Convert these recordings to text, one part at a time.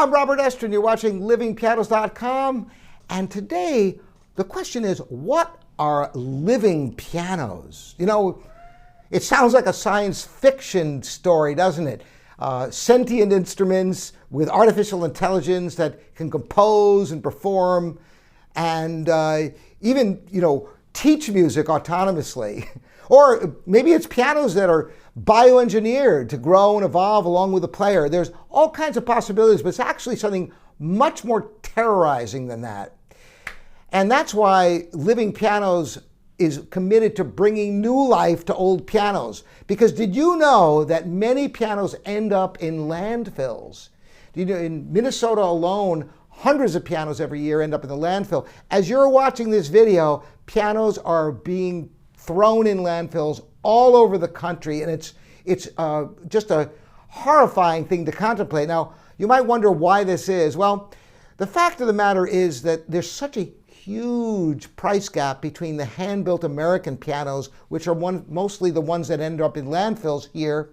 I'm Robert Estrin. You're watching livingpianos.com. And today, the question is, what are living pianos? You know, it sounds like a science fiction story, doesn't it? Sentient instruments with artificial intelligence that can compose and perform and even, teach music autonomously. Or maybe it's pianos that are bioengineered to grow and evolve along with the player. There's all kinds of possibilities, but it's actually something much more terrorizing than that. And that's why Living Pianos is committed to bringing new life to old pianos. Because did you know that many pianos end up in landfills? In Minnesota alone, hundreds of pianos every year end up in the landfill. As you're watching this video, pianos are being thrown in landfills all over the country, and it's just a horrifying thing to contemplate. Now, you might wonder why this is. Well, the fact of the matter is that there's such a huge price gap between the hand-built American pianos, which are mostly the ones that end up in landfills here.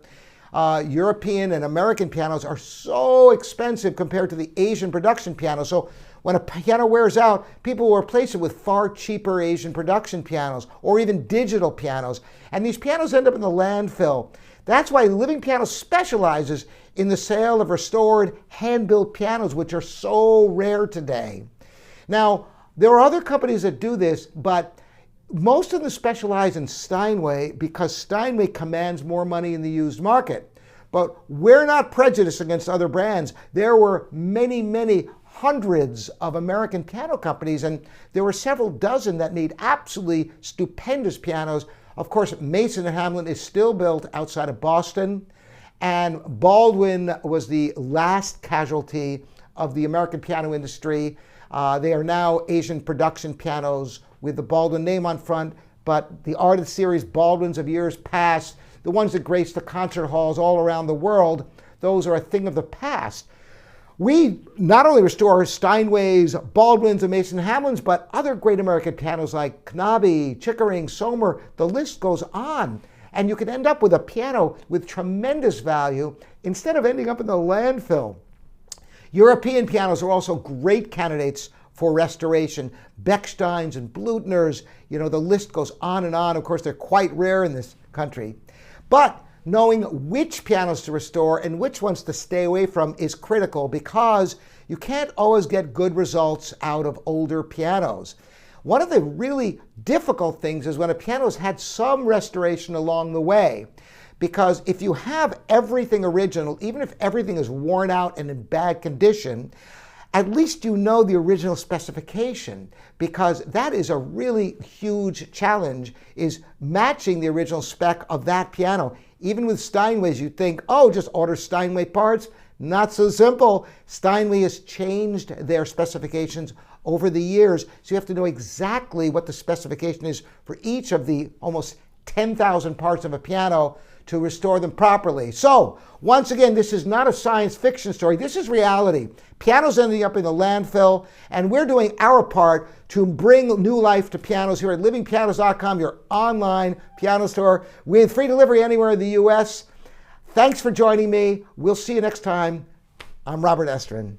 European and American pianos are so expensive compared to the Asian production pianos. So when a piano wears out, people will replace it with far cheaper Asian production pianos or even digital pianos. And these pianos end up in the landfill. That's why Living Pianos specializes in the sale of restored hand-built pianos, which are so rare today. Now, there are other companies that do this, but most of them specialize in Steinway because Steinway commands more money in the used market. But we're not prejudiced against other brands. There were many hundreds of American piano companies, and there were several dozen that made absolutely stupendous pianos. Of course, Mason & Hamlin is still built outside of Boston, and Baldwin was the last casualty of the American piano industry. They are now Asian production pianos with the Baldwin name on front, but the artist series Baldwins of years past, the ones that grace the concert halls all around the world, those are a thing of the past. We not only restore Steinways, Baldwins, and Mason Hamlins, but other great American pianos like Knabe, Chickering, Sommer, the list goes on. And you can end up with a piano with tremendous value instead of ending up in the landfill. European pianos are also great candidates for restoration. Bechsteins and Blutners, the list goes on and on. Of course, they're quite rare in this country. But knowing which pianos to restore and which ones to stay away from is critical because you can't always get good results out of older pianos. One of the really difficult things is when a piano has had some restoration along the way. Because if you have everything original, even if everything is worn out and in bad condition, at least you know the original specification, because that is a really huge challenge, is matching the original spec of that piano. Even with Steinways, you think, oh, just order Steinway parts. Not so simple. Steinway has changed their specifications over the years, so you have to know exactly what the specification is for each of the almost 10,000 parts of a piano to restore them properly. So, once again, this is not a science fiction story. This is reality. Pianos ending up in the landfill, and we're doing our part to bring new life to pianos here at livingpianos.com, your online piano store with free delivery anywhere in the U.S. Thanks for joining me. We'll see you next time. I'm Robert Estrin.